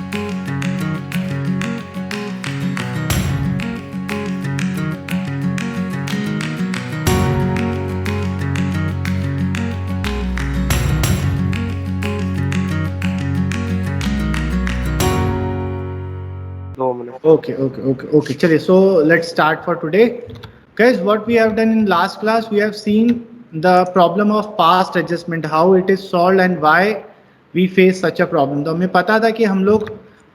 Okay. चलिए, so let's start for today. Guys, what we have done in last class, we have seen the problem of past adjustment, how it is solved and why we face such a problem. तो हमें पता था कि हम लोग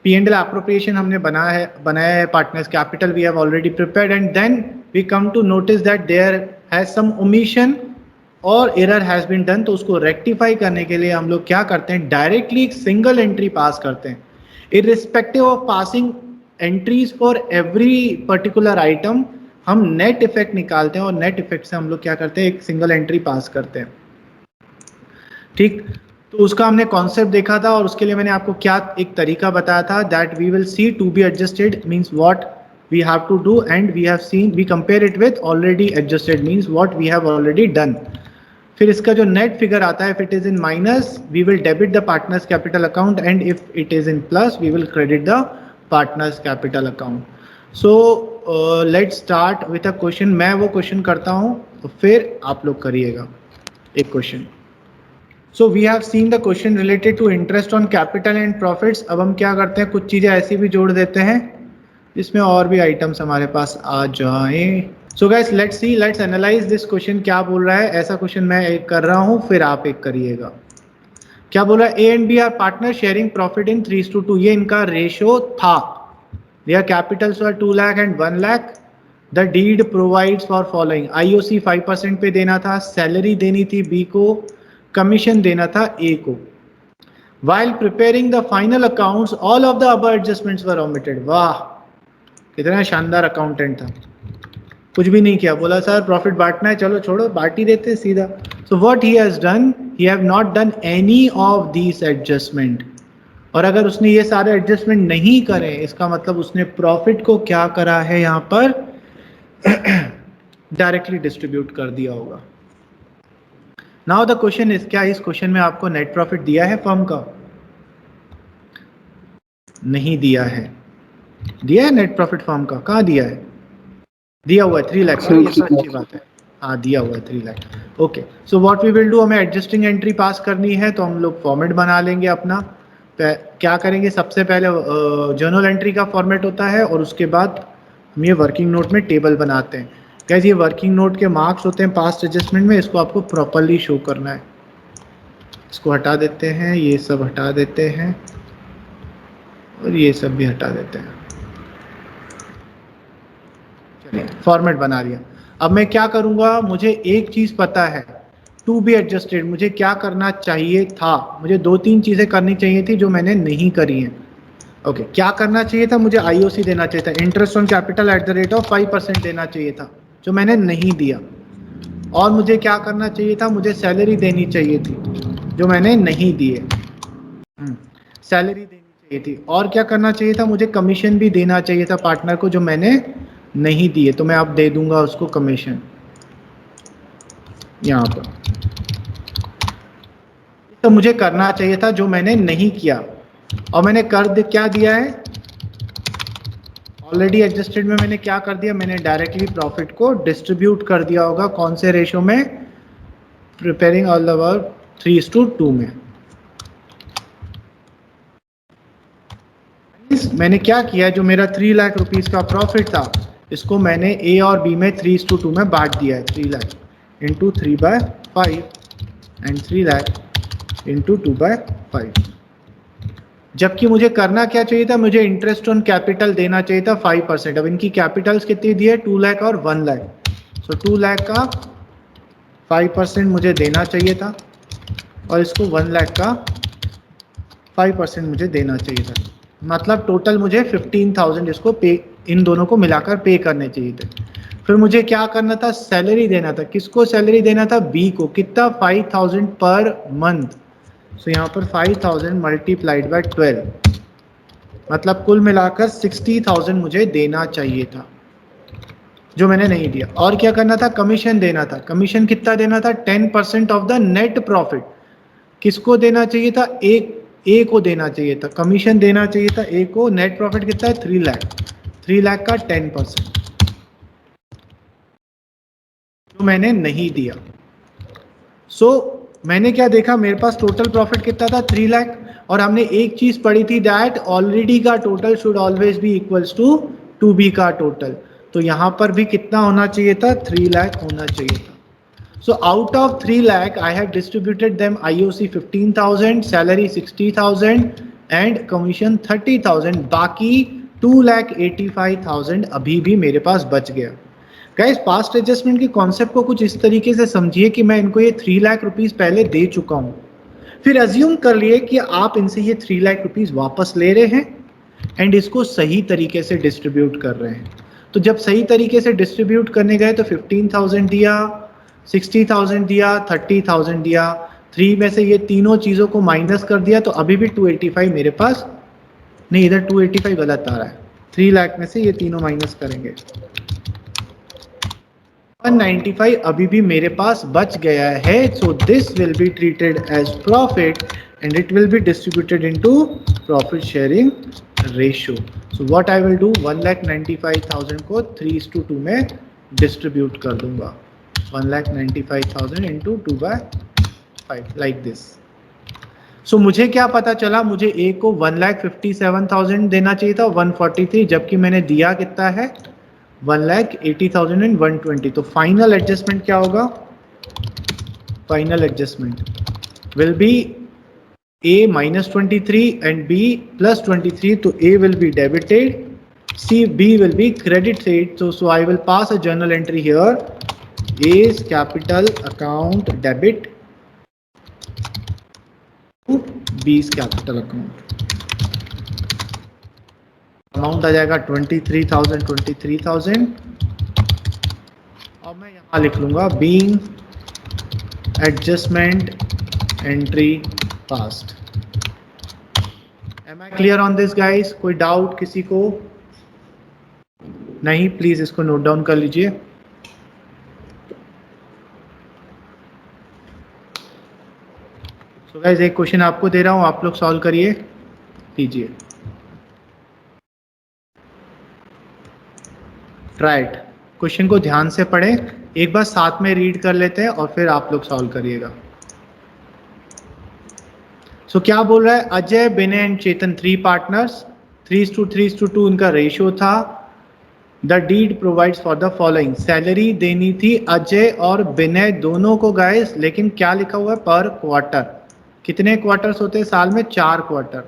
P&L appropriation हमने बनाया है partners capital we have already prepared, and then we come to notice that there has some omission और एरर हैज बीन डन. तो उसको रेक्टिफाई करने के लिए हम लोग क्या करते हैं, डायरेक्टली एक सिंगल एंट्री पास करते हैं. Irrespective of passing entries for every particular item हम नेट इफेक्ट निकालते हैं और नेट इफेक्ट से हम लोग क्या करते हैं, एक सिंगल एंट्री पास करते हैं. ठीक, तो उसका हमने कॉन्सेप्ट देखा था और उसके लिए मैंने आपको क्या एक तरीका बताया था, that we will see to be adjusted means what we have to do, and we have seen, we compare it with already adjusted means what we have already done. फिर इसका जो नेट फिगर आता है, if it is in minus we will debit the partners capital account, and if it is in plus we will credit the partners capital account. So let's start with a question. मैं वो question करता हूँ तो फिर आप लोग करिएगा एक question. So we have seen the question related to interest on capital and profits. अब हम क्या करते हैं, कुछ चीज़ें ऐसी भी जोड़ देते हैं जिसमें और भी आइटम्स हमारे पास आ जाएं. So guys let's see, let's analyse this question. क्या बोल रहा है, ऐसा क्वेश्चन मैं एक कर रहा हूं, फिर आप एक करिएगा. क्या बोल रहा है, A and B are partner sharing profit in 3:2. ये इनका रेशो था. Their capitals were 2 lakh and 1 lakh. The deed provides for following. IOC 5% पे देना था, सैलरी देनी थी बी को, कमीशन देना था ए को. While preparing the final accounts all of the above adjustments were omitted. वाह, कितना शानदार अकाउंटेंट था. कुछ भी नहीं किया, बोला सर प्रॉफिट बांटना है, चलो छोड़ो बांट ही देते सीधा. So what he has done, he have not done any of these adjustment. और अगर उसने ये सारे एडजस्टमेंट नहीं करे, इसका मतलब उसने प्रॉफिट को क्या करा है, यहाँ पर डायरेक्टली डिस्ट्रीब्यूट कर दिया होगा. नाउ द क्वेश्चन इज, क्या इस क्वेश्चन में आपको नेट प्रॉफिट दिया है फर्म का? नहीं दिया है. दिया है नेट प्रॉफिट फर्म का? कहाँ दिया है? दिया हुआ है 3 लाख. ये तो अच्छी बात है, हाँ दिया हुआ है 3 lakh. Okay, so what we will do, हमें एडजस्टिंग एंट्री पास करनी है तो हम लोग फॉर्मेट बना लेंगे अपना. क्या करेंगे, सबसे पहले जर्नल एंट्री का फॉर्मेट होता है और उसके बाद हम ये वर्किंग नोट में टेबल बनाते हैं. कैसे, ये वर्किंग नोट के मार्क्स होते हैं पास्ट एडजस्टमेंट में, इसको आपको प्रॉपरली शो करना है. इसको हटा देते हैं, ये सब हटा देते हैं और ये सब भी हटा देते हैं. फॉर्मेट बना दिया. अब मैं क्या करूंगा, मुझे एक चीज पता है, टू बी एडजस्टेड मुझे क्या करना चाहिए था. मुझे 2-3 चीजें करनी चाहिए थी जो मैंने नहीं करी हैं. ओके, क्या करना चाहिए था, मुझे आईओसी देना चाहिए था, interest on capital at the rate of 5% देना चाहिए था, जो मैंने नहीं दिया. और मुझे क्या करना चाहिए था, मुझे सैलरी देनी चाहिए थी, जो मैंने नहीं दिए. सैलरी देनी चाहिए थी. और क्या करना चाहिए था, मुझे कमीशन भी देना चाहिए था पार्टनर को, जो मैंने नहीं दिए. तो मैं अब दे दूंगा उसको कमीशन यहाँ पर. तो मुझे करना चाहिए था जो मैंने नहीं किया, और मैंने क्या दिया है, ऑलरेडी एडजस्टेड में मैंने क्या कर दिया, मैंने डायरेक्टली प्रॉफिट को डिस्ट्रीब्यूट कर दिया होगा. कौन से रेशो में, प्रिपेयरिंग ऑल द वर्क 3:2 में. मैंने क्या किया, जो मेरा 3 लाख रुपीस का प्रॉफिट था, इसको मैंने ए और बी में 3:2 में बांट दिया है. 3 lakh into 3/5 and 3 lakh into 2/5. जबकि मुझे करना क्या चाहिए था, मुझे इंटरेस्ट ऑन कैपिटल देना चाहिए था 5%. अब इनकी कैपिटल्स कितनी दी है, 2 लाख और 1 लाख. सो 2 लाख का 5% मुझे देना चाहिए था और इसको 1 लाख का 5% मुझे देना चाहिए था. मतलब टोटल मुझे 15,000 इसको पे, इन दोनों को मिलाकर पे करने चाहिए थे. फिर मुझे क्या करना था, सैलरी देना था. किसको सैलरी देना था, बी को. कितना, 5,000 पर मंथ. सो यहाँ पर 5,000 मल्टीप्लाइड बाय 12, मतलब कुल मिलाकर 60,000 मुझे देना चाहिए था, जो मैंने नहीं दिया. और क्या करना था, कमीशन देना था. कमीशन कितना देना था, 10% ऑफ द नेट प्रॉफिट. किसको देना चाहिए था, एक ए को देना चाहिए था, कमीशन देना चाहिए था ए को। नेट प्रॉफिट कितना है 3 लाख, 3 लाख का 10% जो मैंने नहीं दिया। सो मैंने क्या देखा, मेरे पास टोटल प्रॉफिट कितना था 3 लाख, और हमने एक चीज पढ़ी थी दैट ऑलरेडी का total should always be equals to B का टोटल। तो यहां पर भी कितना होना चाहिए था, 3 लाख होना चाहिए था। So out of 3 lakh, I have distributed them IOC 15,000, salary 60,000 and commission 30,000. बाकी 2,85,000 अभी भी मेरे पास बच गया। गाइस पास्ट एडजस्टमेंट के कॉन्सेप्ट को कुछ इस तरीके से समझिए कि मैं इनको ये 3 लाख रुपीस पहले दे चुका हूं, फिर अज्यूम कर लिए कि आप इनसे ये 3 लाख रुपीस वापस ले रहे हैं एंड इसको सही तरीके से डिस्ट्रीब्यूट कर रहे हैं। तो जब सही तरीके से डिस्ट्रीब्यूट करने गए तो 15,000 दिया, 60,000 दिया, 30,000 दिया, 3 में से ये तीनों चीज़ों को माइनस कर दिया तो अभी भी 285 मेरे पास नहीं, इधर 285 गलत आ रहा है, 3 लाख में से ये तीनों माइनस करेंगे 195 अभी भी मेरे पास बच गया है। So this will be treated as profit and it will be distributed into profit sharing ratio. So what I will do, 1,95,000 को 3:2 में डिस्ट्रीब्यूट कर दूंगा, 1,95,000 इंटू 2/5 लाइक दिस। सो मुझे क्या पता चला, मुझे ए को 1,57,000 देना चाहिए था 143, जबकि मैंने दिया कितना है 1,80,120। तो फाइनल एडजस्टमेंट क्या होगा, final adjustment will B A -23 and B +23. तो A will be debited, B will be credited. So I will pass a journal entry here. A's capital account debit to B's capital account. Amount आ जाएगा 23,000 और मैं यहाँ लिख लूंगा being adjustment entry passed. Am I clear on this guys? कोई doubt किसी को? नहीं, प्लीज इसको नोट डाउन कर लीजिए। सो गाइस एक क्वेश्चन आपको दे रहा हूं, आप लोग सॉल्व करिए, कीजिए, राइट। क्वेश्चन को ध्यान से पढ़ें, एक बार साथ में रीड कर लेते हैं और फिर आप लोग सॉल्व करिएगा। सो क्या बोल रहा है, अजय, विनय एंड चेतन 3 पार्टनर्स, 3:2 उनका रेशियो था। The deed provides for the following, salary देनी थी अजय और विनय दोनों को गाइस, लेकिन क्या लिखा हुआ है पर क्वार्टर। कितने क्वार्टर्स होते हैं साल में? 4 quarter.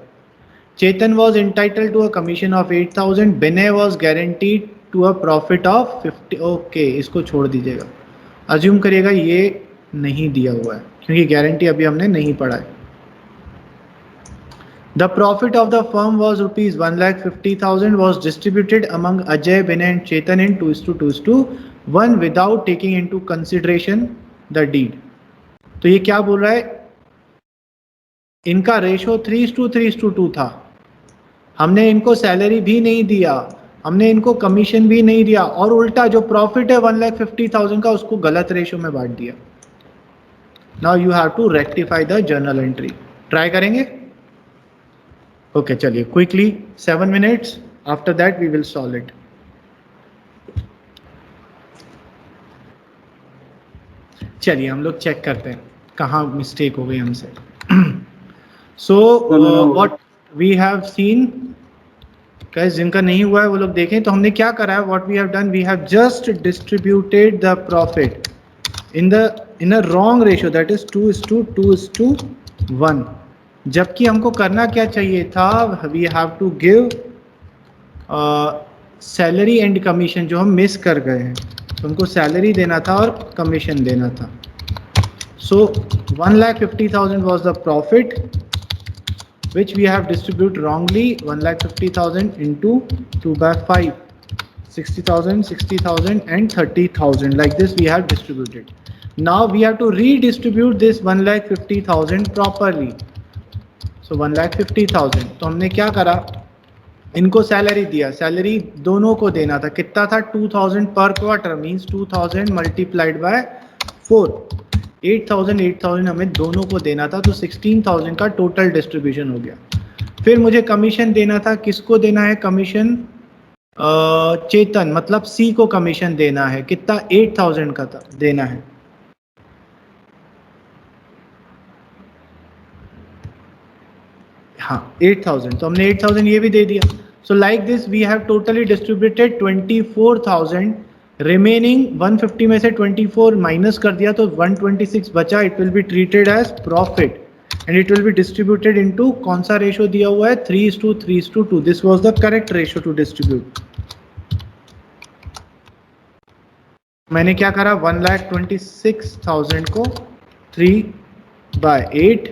Chetan was entitled to a commission of 8,000, Vinay was guaranteed to a profit of 50। Okay, इसको छोड़ दीजिएगा, अज्यूम करिएगा ये नहीं दिया हुआ है क्योंकि गारंटी अभी हमने नहीं पढ़ा है। The profit of the firm was rupees 1,50,000 was distributed among Ajay, Vinay and Chetan in 2:1 without taking into consideration the deed. तो ये क्या बोल रहा है, इनका रेशो 3:2 था, हमने इनको सैलरी भी नहीं दिया, हमने इनको कमीशन भी नहीं दिया, और उल्टा जो प्रॉफिट है 1,50,000 का उसको गलत रेशो में बांट दिया। Now you have to rectify the journal entry. Try करेंगे? ओके, चलिए quickly 7 minutes, after that we will solve it. चलिए हम लोग चेक करते हैं कहाँ मिस्टेक हो गई हमसे। So what we have seen, guys जिनका नहीं हुआ है वो लोग देखें। तो हमने क्या करा है, what we have done, we have just distributed the profit in a wrong ratio, that is 2:1, जबकि हमको करना क्या चाहिए था, we have to give salary and commission, जो हम मिस कर गए हैं। तो हमको सैलरी देना था और कमीशन देना था। सो 1,50,000 was the profit which we have distributed wrongly, 1,50,000 into 2/5, 60,000, 60,000 and 30,000, like this we have distributed. Now we have to redistribute this 1,50,000 properly. So 1,50,000, तो हमने क्या करा, इनको सैलरी दिया, सैलरी दोनों को देना था, कितना था 2,000 पर क्वार्टर, मीन्स 2,000 मल्टीप्लाइड बाय 4। 8,000 हमें दोनों को देना था, तो 16,000 का टोटल डिस्ट्रीब्यूशन हो गया। फिर मुझे कमीशन देना था, किसको देना है कमीशन? चेतन, मतलब सी को कमीशन देना है, कितना? 8,000 का था देना है। हाँ 8,000, तो हमने 8,000 ये भी दे दिया। So like this we have totally distributed 24,000, remaining 150 में से 24 माइनस कर दिया तो 126 बचा। It will be treated as profit and it will be distributed into, कौन सा रेशो दिया हुआ है? 3:3:2। This was the correct ratio to distribute. मैंने क्या करा? 1,26,000 को 3/8,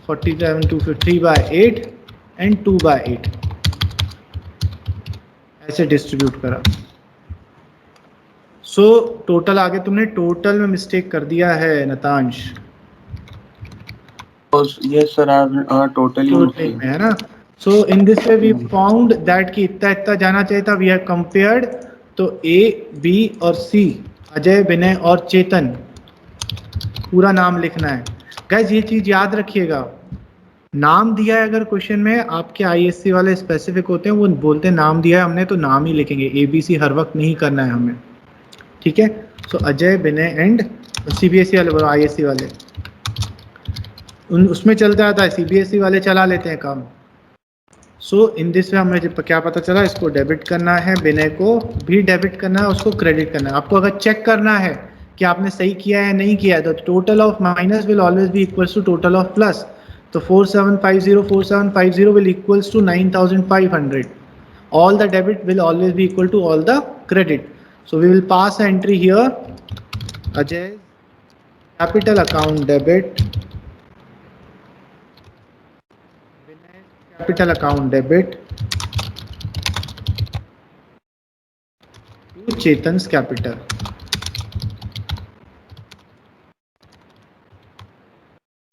47 to 3/8 एंड 2/8 ऐसे डिस्ट्रीब्यूट करा। सो टोटल आगे तुमने टोटल में मिस्टेक कर दिया है Natansh. Yes sir, totally total में है ना। So in this way we found that कि इतना इतना जाना चाहिए था। वी हैव कंपेयर्ड, तो ए, बी और सी, अजय, विनय और चेतन, पूरा नाम लिखना है। गाइस ये चीज याद रखिएगा, नाम दिया है अगर क्वेश्चन में, आपके आईएससी वाले स्पेसिफिक होते हैं, वो बोलते हैं नाम दिया है हमने तो नाम ही लिखेंगे, एबीसी हर वक्त नहीं करना है हमें, ठीक है। सो अजय, विनय एंड सीबीएसई वाले बोलो, आईएससी वाले उसमें चलता आता है, सीबीएसई वाले चला लेते हैं काम। सो इन दिस वे हमें क्या पता चला, इसको डेबिट करना है, विनय को भी डेबिट करना है, उसको क्रेडिट करना है। आपको अगर चेक करना है कि आपने सही किया है या नहीं किया है, तो total of minus will always be equals to total of plus. तो 4750 will equals to 9,500. All the debit will always be equal to all the credit. So we will pass an entry here, Ajay capital account debit, capital account debit to Chetan's capital.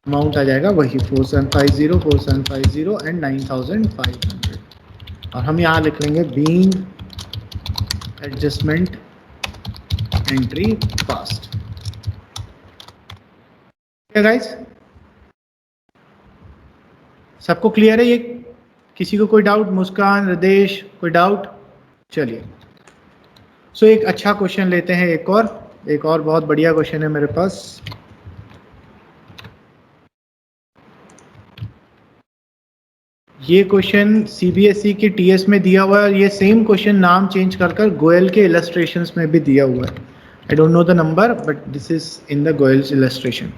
Amount आ जाएगा वही 4750 and 9,500। और हम यहाँ लिख लेंगे being adjustment entry past. Guys सबको clear है ये? किसी को कोई डाउट? मुस्कान, हृदेश, कोई डाउट? चलिए सो एक अच्छा क्वेश्चन लेते हैं, एक और बहुत बढ़िया क्वेश्चन है मेरे पास। ये क्वेश्चन सीबीएसई की टीएस में दिया हुआ है और ये सेम क्वेश्चन नाम चेंज कर गोयल के इलस्ट्रेशंस में भी दिया हुआ है। I don't know the number but this is in the Goyal's illustration.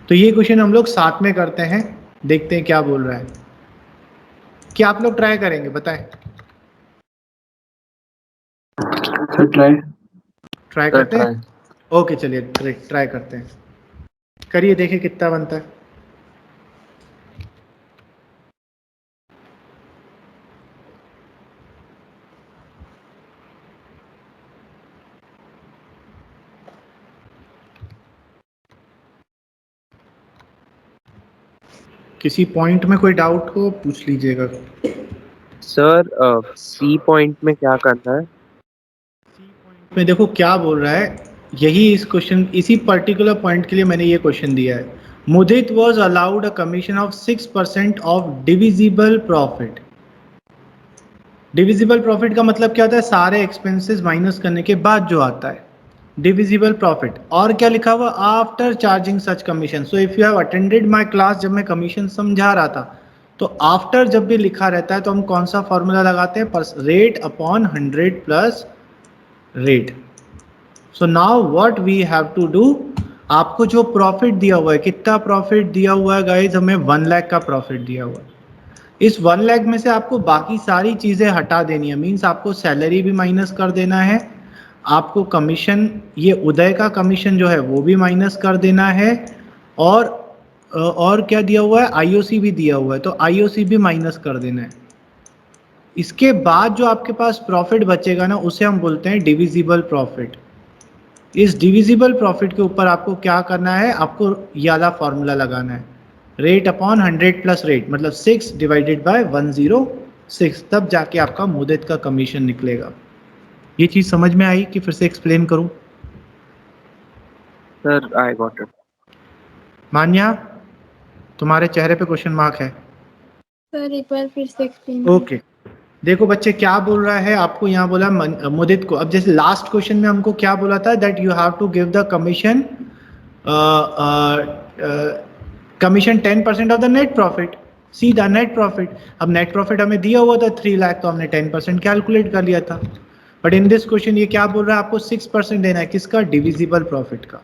तो ये क्वेश्चन हम लोग साथ में करते हैं, देखते हैं क्या बोल रहा है। क्या आप लोग ट्राई करेंगे? बताएं। ट्राई करते हैं? ओके चलिए ग्रेट, ट्राई करते हैं, करिए, देखें कितना बनता है। किसी पॉइंट में कोई डाउट हो पूछ लीजिएगा। सर सी पॉइंट में क्या करना है? सी पॉइंट में देखो क्या बोल रहा है, यही इस क्वेश्चन, इसी पर्टिकुलर पॉइंट के लिए मैंने ये क्वेश्चन दिया है। Mudit was allowed a commission of 6% of divisible profit. Divisible profit का मतलब क्या होता है? सारे एक्सपेंसेस माइनस करने के बाद जो आता है डिविजिबल प्रॉफिट। और क्या लिखा हुआ? After charging such commission. So if you have attended my class, जब मैं कमीशन समझा रहा था, तो आफ्टर जब भी लिखा रहता है तो हम कौन सा फॉर्मूला लगाते हैं? Rate upon 100 plus rate. So now what we have to do, आपको जो प्रॉफिट दिया हुआ है, कितना प्रॉफिट दिया हुआ है गाइज? हमें 1 लाख का प्रॉफिट दिया हुआ है। इस 1 लाख में से आपको बाकी सारी चीजें हटा देनी है, मीन्स आपको सैलरी भी माइनस कर देना है, आपको कमीशन, ये उदय का कमीशन जो है वो भी माइनस कर देना है, और क्या दिया हुआ है? आईओसी भी दिया हुआ है, तो आईओसी भी माइनस कर देना है। इसके बाद जो आपके पास प्रॉफिट बचेगा ना, उसे हम बोलते हैं डिविजिबल प्रॉफिट। इस डिविजिबल प्रॉफिट के ऊपर आपको क्या करना है? आपको ये वाला फॉर्मूला लगाना है, रेट अपॉन 100 प्लस रेट, मतलब 6 डिवाइडेड बाय 106, तब जाके आपका मुद्दत का कमीशन निकलेगा। ये चीज समझ में आई कि फिर से एक्सप्लेन करूं? Sir, I got it. मान्या, तुम्हारे चेहरे पे क्वेश्चन मार्क है। सर एक बार फिर से एक्सप्लेन। ओके, देखो बच्चे क्या बोल रहा है आपको, यहाँ बोला मुदित को। अब जैसे लास्ट क्वेश्चन में हमको क्या बोला था, that you have to give the commission, commission 10% of the net profit, सीधा नेट प्रॉफिट। अब नेट प्रॉफिट हमें दिया हुआ था 3 लाख, तो हमने 10% कैलकुलेट कर लिया था। बट इन दिस क्वेश्चन ये क्या बोल रहा है, आपको 6% देना है। किसका? डिविजिबल प्रॉफिट का।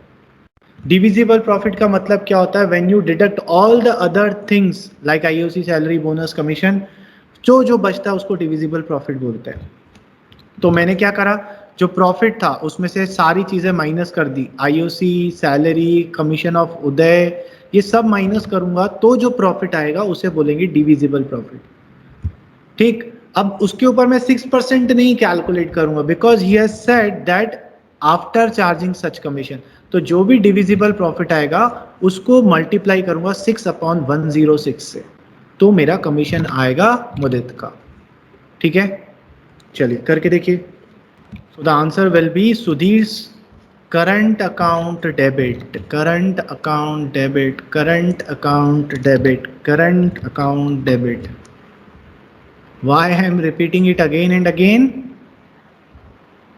डिविजिबल प्रॉफिट का मतलब क्या होता है, when you deduct all the other things like IOC, salary, bonus, commission, जो बचता है उसको डिविजिबल प्रॉफिट बोलते हैं। तो मैंने क्या करा, जो प्रॉफिट था उसमें से सारी चीजें माइनस कर दी, आईओसी, सैलरी, कमीशन ऑफ उदय, ये सब माइनस करूंगा तो जो प्रॉफिट आएगा उसे बोलेंगे डिविजिबल प्रॉफिट। ठीक, अब उसके ऊपर मैं 6% नहीं कैलकुलेट करूंगा, because he has said that after charging such commission. तो जो भी डिविजिबल प्रॉफिट आएगा उसको मल्टीप्लाई करूंगा 6/106 से, तो मेरा कमीशन आएगा मुदित का। ठीक है, चलिए करके देखिए। So the answer will be Sudhir's current account debit, current account debit, current account debit, current account debit. Why I am repeating it again and again?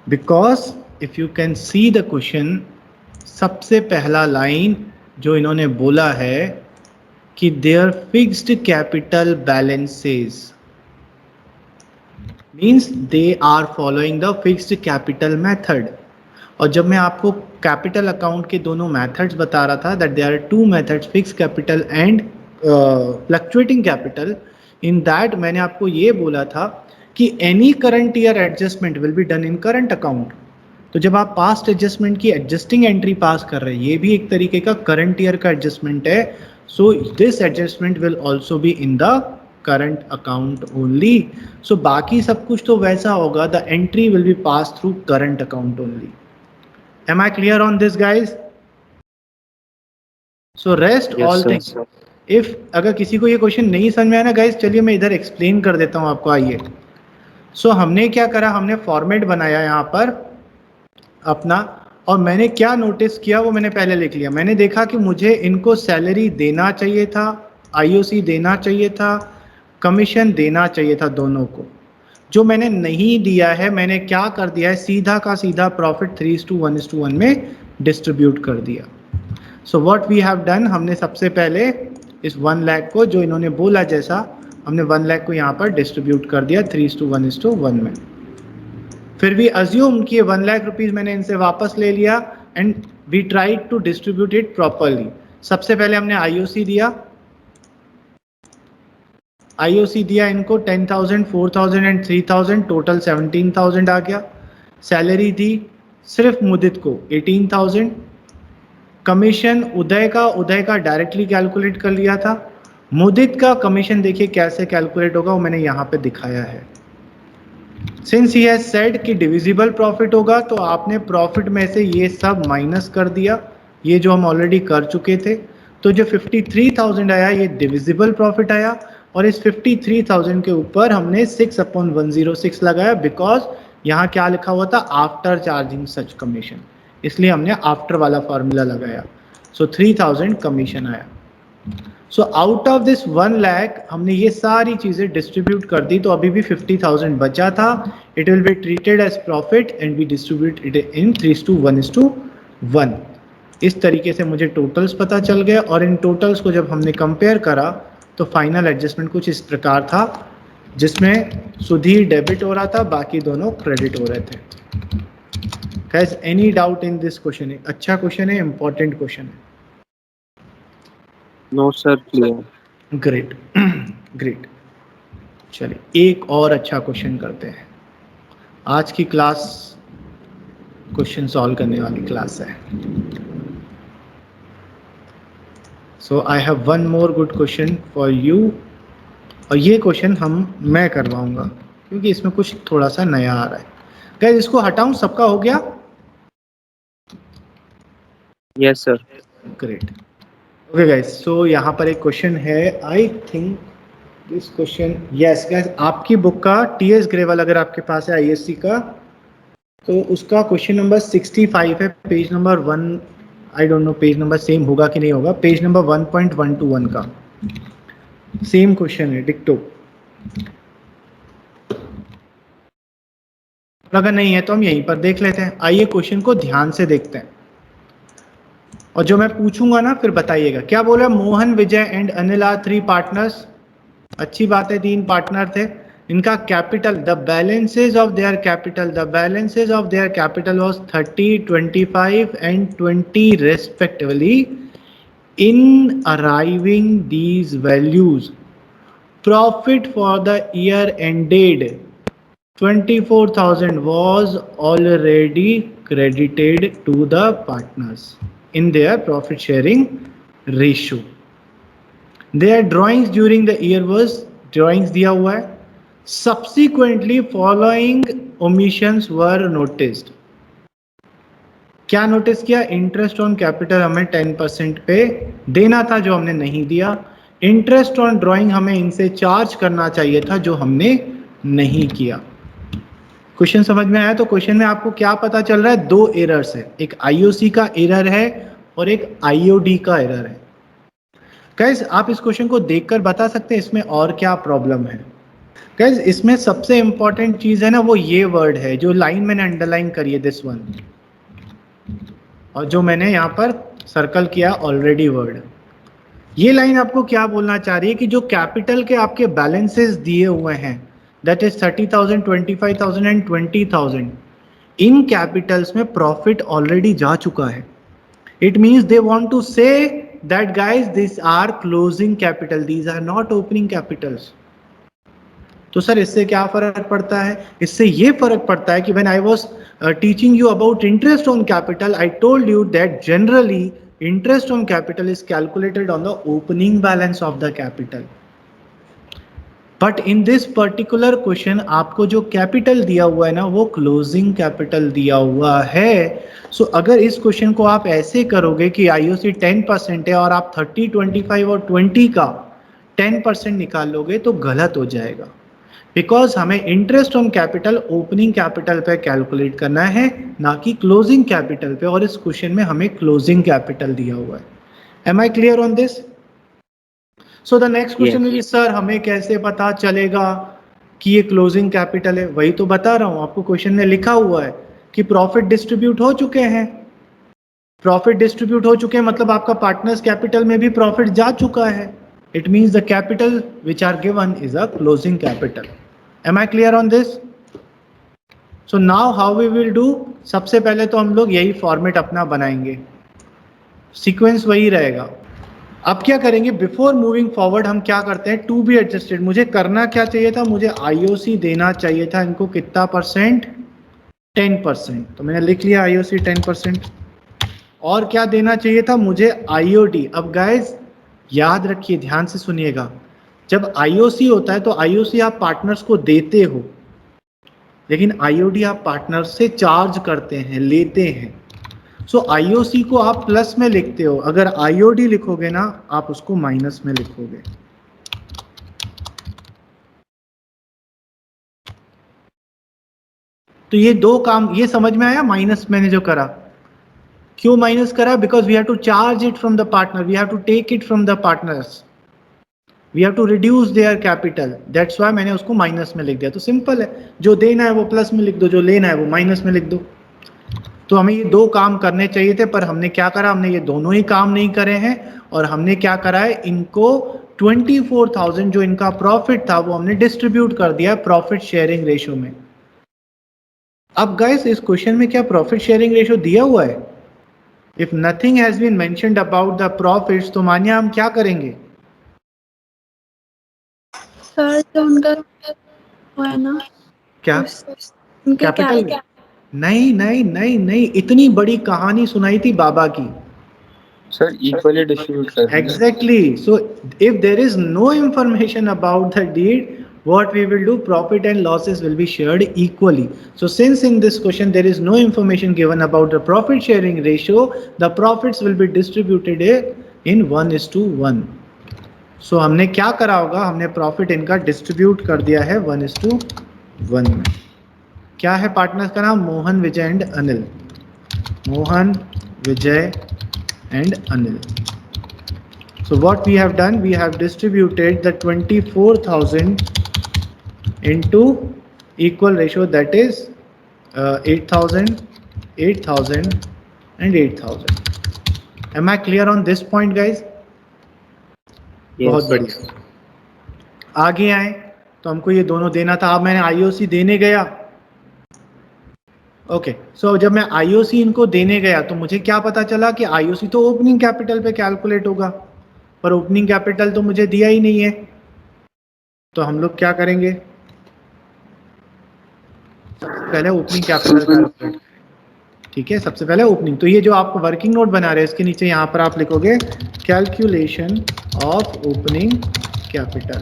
Because if you can see the question, सबसे पहला line जो इन्होंने बोला है कि their fixed capital balances means they are following the fixed capital method। और जब मैं आपको कैपिटल अकाउंट के दोनों मेथड्स बता रहा था, that there are 2 methods, fix capital and fluctuating capital, in that मैंने आपको ये बोला था कि any current year adjustment will be done in current account. तो जब आप पास्ट एडजस्टमेंट की एडजस्टिंग एंट्री पास कर रहे हैं, ये भी एक तरीके का करंट ईयर का एडजस्टमेंट है। So this adjustment will also be in the current account only. So बाकी सब कुछ तो वैसा होगा, the entry will be pass through current account only. Am I clear on this, guys? So rest Yes, all sir. things. If अगर किसी को ये क्वेश्चन नहीं समझ में आया ना गाइस, चलिए मैं इधर एक्सप्लेन कर देता हूँ आपको। आइए, सो हमने क्या करा, हमने फॉर्मेट बनाया यहाँ पर अपना, और मैंने क्या नोटिस किया वो मैंने पहले लिख लिया। मैंने देखा कि मुझे इनको सैलरी देना चाहिए था, आईओसी देना चाहिए था, कमीशन देना चाहिए था, दोनों को। जो मैंने नहीं दिया है, मैंने क्या कर दिया है, सीधा का सीधा प्रॉफिट 3:1 में डिस्ट्रीब्यूट कर दिया। So what we have done, हमने सबसे पहले इस 1 लाख को, जो इन्होंने बोला जैसा, हमने 1 लाख को यहाँ पर डिस्ट्रीब्यूट कर दिया 3:1 में। फिर भी अज्यूम कि 1 लाख रुपीज मैंने इनसे वापस ले लिया and we tried to distribute it properly. सबसे पहले हमने आईओसी दिया, आईओसी दिया इनको 10,000, 4,000 एंड 3,000, टोटल 17,000 आ गया। सैलरी दी सिर्फ मुदित को 18,000। कमीशन उदय का डायरेक्टली कैलकुलेट कर लिया था। मुदित का कमीशन देखिए कैसे कैलकुलेट होगा, वो मैंने यहाँ पे दिखाया है। सिंस ही हैज सेड कि डिविजिबल प्रॉफिट होगा, तो आपने प्रॉफिट में से ये सब माइनस कर दिया, ये जो हम ऑलरेडी कर चुके थे। तो जो 53,000 आया ये डिविजिबल प्रॉफिट आया, और इस 53,000 के ऊपर हमने 6/106 लगाया, बिकॉज यहाँ क्या लिखा हुआ था, आफ्टर चार्जिंग सच कमीशन, इसलिए हमने आफ्टर वाला फॉर्मूला लगाया। सो 3,000 कमीशन आया। So out of this 1 lakh हमने ये सारी चीजें डिस्ट्रीब्यूट कर दी, तो अभी भी 50,000 बचा था। It will be treated as profit and we distribute it in 3:1 इस तरीके से मुझे टोटल्स पता चल गए, और इन टोटल्स को जब हमने कंपेयर करा तो फाइनल एडजस्टमेंट कुछ इस प्रकार था, जिसमें सुधीर डेबिट हो रहा था, बाकी दोनों क्रेडिट हो रहे थे। Guys, any doubt in this question? अच्छा क्वेश्चन है, इंपॉर्टेंट क्वेश्चन है। No, sir, clear. Great great. चलिए एक और अच्छा क्वेश्चन करते हैं। आज की क्लास क्वेश्चन सॉल्व करने वाली क्लास है। So I have one more good question for you, और ये क्वेश्चन मैं करवाऊंगा क्योंकि इसमें कुछ थोड़ा सा नया आ रहा है। गाइस, इसको हटाऊं? सबका हो गया? Yes, sir. Great. Okay guys, so यहाँ पर एक क्वेश्चन है। I think this question, yes guys, आपकी बुक का टीएस ग्रेवल अगर आपके पास है आईएससी का, तो उसका क्वेश्चन नंबर 65 है, page number I don't no page number same होगा कि नहीं होगा, पेज नंबर 1.121 का सेम क्वेश्चन है, डिक्टो। अगर नहीं है तो हम यहीं पर देख लेते हैं। आइए क्वेश्चन को ध्यान से देखते हैं, और जो मैं पूछूंगा ना फिर बताइएगा। क्या बोला? Mohan, Vijay and Anil are 3 partners. अच्छी बात है, 3 पार्टनर थे। इनका capital, the balances of their capital, the balances of their capital was 30, 25 and 20 respectively. In arriving these values, profit for the year ended 24,000 was already credited to the partners in their profit sharing ratio. Their drawings during the year was, drawings दिया हुआ है, subsequently following omissions were noticed. क्या notice किया? Interest on capital हमें 10% पे देना था जो हमने नहीं दिया। इंटरेस्ट ऑन ड्राइंग हमें इनसे चार्ज करना चाहिए था जो हमने नहीं किया। क्वेश्चन समझ में आया? तो क्वेश्चन में आपको क्या पता चल रहा है? 2 एरर्स है, एक आईओसी का एरर है और एक आईओडी का एरर है। गाइस आप इस क्वेश्चन को देखकर बता सकते हैं इसमें और क्या प्रॉब्लम है। गाइस इसमें सबसे इंपॉर्टेंट चीज है ना, वो ये वर्ड है जो लाइन मैंने अंडरलाइन करी है, दिस वन, और जो मैंने यहाँ पर सर्कल किया ऑलरेडी वर्ड। ये लाइन आपको क्या बोलना चाह रही है कि जो कैपिटल के आपके बैलेंसेस दिए हुए हैं, दैट इज 30,000, 25,000 एंड 20,000, इन कैपिटल्स में प्रॉफिट ऑलरेडी जा चुका है। It means they want to say that guys this are closing capital, these are not opening capitals. तो सर इससे क्या फर्क पड़ता है? इससे ये फर्क पड़ता है कि when I was teaching you about interest on capital, I told you that generally interest on capital is calculated on the opening balance of the capital, but in this particular question आपको जो capital दिया हुआ है ना वो closing capital दिया हुआ है। सो अगर इस क्वेश्चन को आप ऐसे करोगे कि आईओसी 10% है और आप 30, 25 और 20 का 10% निकाल लोगे तो गलत हो जाएगा, बिकॉज हमें interest on capital opening capital पे कैलकुलेट करना है, ना कि क्लोजिंग कैपिटल पे, और इस क्वेश्चन में हमें क्लोजिंग कैपिटल दिया हुआ है। Am I clear on this? So the next question में भी सर हमें कैसे पता चलेगा कि ये क्लोजिंग कैपिटल है? वही तो बता रहा हूं आपको, क्वेश्चन में लिखा हुआ है कि प्रॉफिट डिस्ट्रीब्यूट हो चुके हैं। प्रॉफिट डिस्ट्रीब्यूट हो चुके हैं मतलब आपका पार्टनर्स कैपिटल में भी प्रॉफिट जा चुका है। It means the capital which are given is a closing capital. Am I clear on this? So now how we will do? सबसे पहले तो हम लोग यही फॉर्मेट अपना बनाएंगे, सीक्वेंस वही रहेगा। अब क्या करेंगे? बिफोर मूविंग फॉरवर्ड हम क्या करते हैं, टू बी एडजस्टेड, मुझे करना क्या चाहिए था? मुझे आईओसी देना चाहिए था इनको कितना परसेंट? 10%। तो मैंने लिख लिया आईओसी 10%। और क्या देना चाहिए था मुझे? आईओडी। अब गाइज याद रखिए, ध्यान से सुनिएगा, जब आईओसी होता है तो आईओसी आप पार्टनर्स को देते हो, लेकिन आईओडी आप पार्टनर्स से चार्ज करते हैं, लेते हैं। सो आईओसी को आप प्लस में लिखते हो, अगर आईओडी लिखोगे ना आप उसको माइनस में लिखोगे। तो ये दो काम, ये समझ में आया? माइनस मैंने जो करा, क्यों माइनस करा? Because we have to charge it from the partner, we have to take it from the partners, we have to reduce their capital, that's why मैंने उसको माइनस में लिख दिया। तो सिंपल है, जो देना है वो प्लस में लिख दो, जो लेना है वो माइनस में लिख दो। तो हमें ये दो काम करने चाहिए थे, पर हमने क्या करा? हमने ये दोनों ही काम नहीं करे हैं, और हमने क्या करा है, इनको 24,000 जो इनका प्रॉफिट था वो हमने डिस्ट्रीब्यूट कर दिया प्रॉफिट शेयरिंग रेशियो में। अब गाइस इस क्वेश्चन में क्या प्रॉफिट शेयरिंग रेशियो दिया हुआ है? If nothing has been mentioned about the profits, तो मानिए हम क्या करेंगे? सर जो उनका वो है ना, क्या उनके कैपिटल? क्या नहीं नहीं नहीं नहीं, इतनी बड़ी कहानी सुनाई थी बाबा की। सर इक्वली डिस्ट्रीब्यूट कर देंगे। Exactly. So if there is no information about the deed, what we will do, profit and losses will be shared equally. So since in this question there is no information given about the profit sharing ratio, the profits will be distributed in 1:1. So हमने क्या करा होगा? हमने profit इनका distribute कर दिया है 1:1 में। क्या है पार्टनर्स का नाम? Mohan, Vijay and Anil. Mohan, Vijay and Anil. So what we have done, we have distributed the 24,000 into equal ratio, that is 8,000, 8,000 and 8,000. Am I clear on this point, guys? बहुत Yes. बढ़िया। आगे आए तो हमको ये दोनों देना था, अब मैंने आईओसी देने गया। ओके, सो जब मैं आईओसी इनको देने गया तो मुझे क्या पता चला कि आईओसी तो ओपनिंग कैपिटल पे कैलकुलेट होगा, पर ओपनिंग कैपिटल तो मुझे दिया ही नहीं है। तो हम लोग क्या करेंगे, सबसे पहले ओपनिंग कैपिटल कैलकुलेट, ठीक है, सबसे पहले ओपनिंग। तो ये जो आप वर्किंग नोट बना रहे हैं इसके नीचे यहाँ पर आप लिखोगे कैलकुलेशन ऑफ ओपनिंग कैपिटल,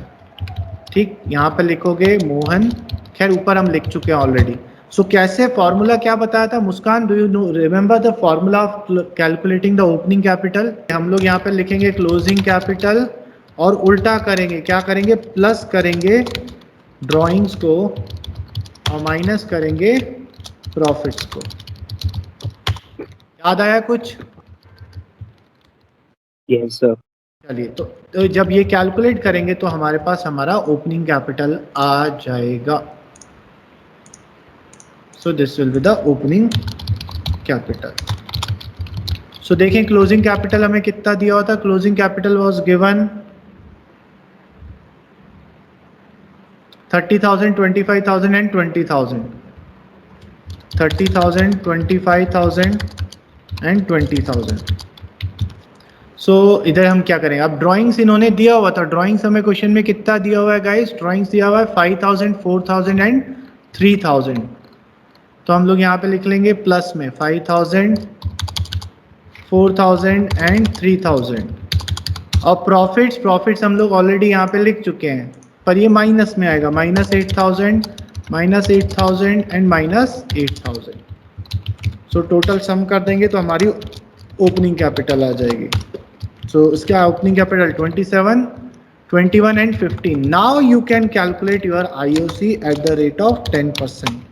ठीक, यहाँ पर लिखोगे मोहन, खैर ऊपर हम लिख चुके हैं ऑलरेडी। सो कैसे फॉर्मूला क्या बताया था Muskan, do you know remember the formula of calculating the opening capital? हम लोग यहाँ पर लिखेंगे क्लोजिंग कैपिटल और उल्टा करेंगे, क्या करेंगे, प्लस करेंगे ड्रॉइंग्स को और माइनस करेंगे प्रॉफिट्स को। याद आया कुछ? Yes, sir. चलिए, तो जब ये कैलकुलेट करेंगे तो हमारे पास हमारा ओपनिंग कैपिटल आ जाएगा। So this will be the opening capital. So देखें क्लोजिंग कैपिटल हमें कितना दिया हुआ था, closing capital was given 30,000, 25,000 and 20,000, 30,000, 25,000 and 20,000। So इधर हम क्या करेंगे, अब ड्राइंग्स इन्होंने दिया हुआ था, ड्राइंग्स हमें क्वेश्चन में कितना दिया हुआ है गाइस, ड्राइंग्स दिया हुआ है 5,000, 4,000 एंड 3,000। तो हम लोग यहाँ पे लिख लेंगे प्लस में 5,000, 4,000 एंड 3,000। और प्रॉफिट्स हम लोग ऑलरेडी यहाँ पे लिख चुके हैं, पर ये माइनस में आएगा, -8,000, -8,000 एंड -8,000। सो टोटल सम कर देंगे तो हमारी ओपनिंग कैपिटल आ जाएगी। सो इसका opening capital 27, 21 and 15। Now you can calculate your IOC at the rate of 10%.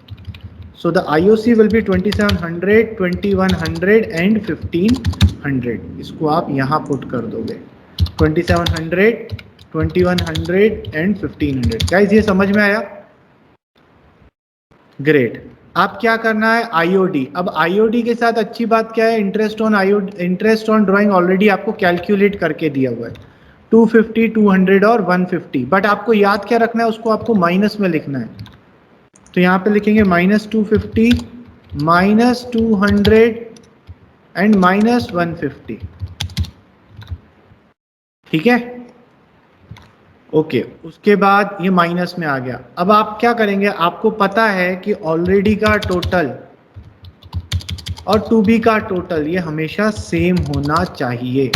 So the IOC will be 2,700, 2,100 and 1,500. इसको आप यहाँ पुट कर दोगे, 2,700, 2,100 and 1,500। गाइस ये समझ में आया? ग्रेट। अब क्या करना है, IOD। अब IOD के साथ अच्छी बात क्या है, इंटरेस्ट ऑन ड्राइंग ऑलरेडी आपको कैलकुलेट करके दिया हुआ है, 250, 200 और 150। बट आपको याद क्या रखना है, उसको आपको माइनस में लिखना है। तो यहाँ पे लिखेंगे -250, -200 एंड -150, ठीक है, ओके। उसके बाद ये माइनस में आ गया। अब आप क्या करेंगे, आपको पता है कि ऑलरेडी का टोटल और टू बी का टोटल ये हमेशा सेम होना चाहिए,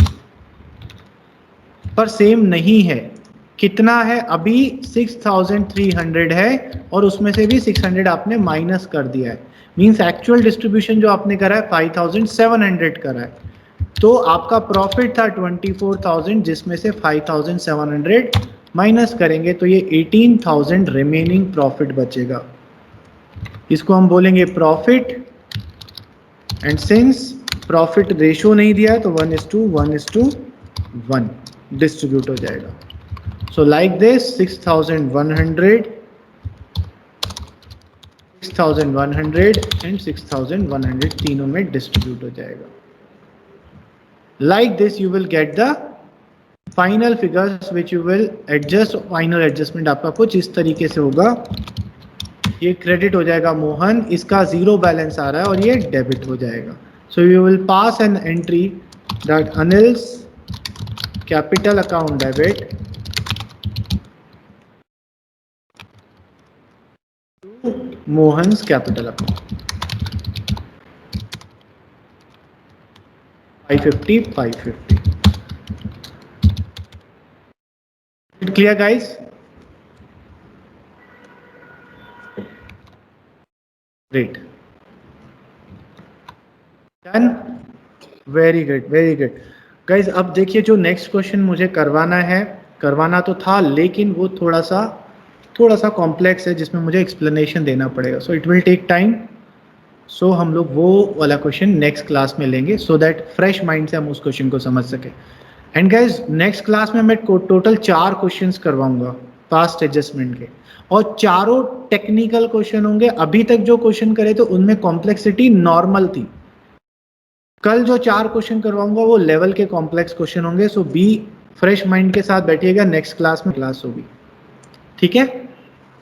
पर सेम नहीं है। कितना है, अभी 6,300 है और उसमें से भी 600 आपने माइनस कर दिया है, मींस एक्चुअल डिस्ट्रीब्यूशन जो आपने करा है 5,700 करा है। तो आपका प्रॉफिट था 24,000, जिसमें से 5,700 माइनस करेंगे तो ये 18,000 रिमेनिंग प्रॉफिट बचेगा। इसको हम बोलेंगे profit. And since profit ratio नहीं दिया है तो 1:1:1 डिस्ट्रीब्यूट हो जाएगा। So like this 6,100, 6,100 and 6,100 तीनों में डिस्ट्रीब्यूट हो जाएगा। Like this you will get the final figures which you will adjust। Final adjustment आपका कुछ इस तरीके से होगा, ये क्रेडिट हो जाएगा मोहन, इसका जीरो बैलेंस आ रहा है और ये डेबिट हो जाएगा। So you will pass an entry that Anil's capital account debit Mohan's capital account, 550, 550. Clear guys? Great. Done? Very good, very good. Guys अब देखिए जो नेक्स्ट क्वेश्चन मुझे करवाना तो था, लेकिन वो थोड़ा सा कॉम्प्लेक्स है जिसमें मुझे एक्सप्लेनेशन देना पड़ेगा। So it will take time. So हम लोग वो वाला क्वेश्चन नेक्स्ट क्लास में लेंगे सो दैट फ्रेश माइंड से हम उस क्वेश्चन को समझ सके। एंड गाइज नेक्स्ट क्लास में मैं टोटल 4 क्वेश्चंस करवाऊंगा पास्ट एडजस्टमेंट के, और चारों टेक्निकल क्वेश्चन होंगे। अभी तक जो क्वेश्चन करे थे उनमें कॉम्प्लेक्सिटी नॉर्मल थी, कल जो 4 क्वेश्चन करवाऊंगा वो लेवल के कॉम्प्लेक्स क्वेश्चन होंगे। सो बी फ्रेश माइंड के साथ बैठिएगा, नेक्स्ट क्लास में क्लास होगी, ठीक है।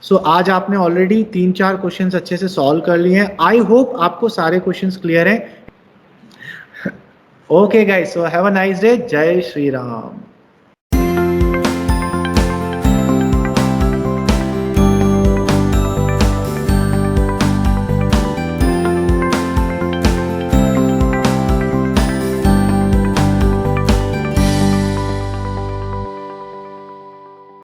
सो आज आपने ऑलरेडी 3-4 क्वेश्चंस अच्छे से सॉल्व कर लिए हैं। आई होप आपको सारे क्वेश्चंस क्लियर हैं। Okay guys, so have a nice day. जय श्री राम।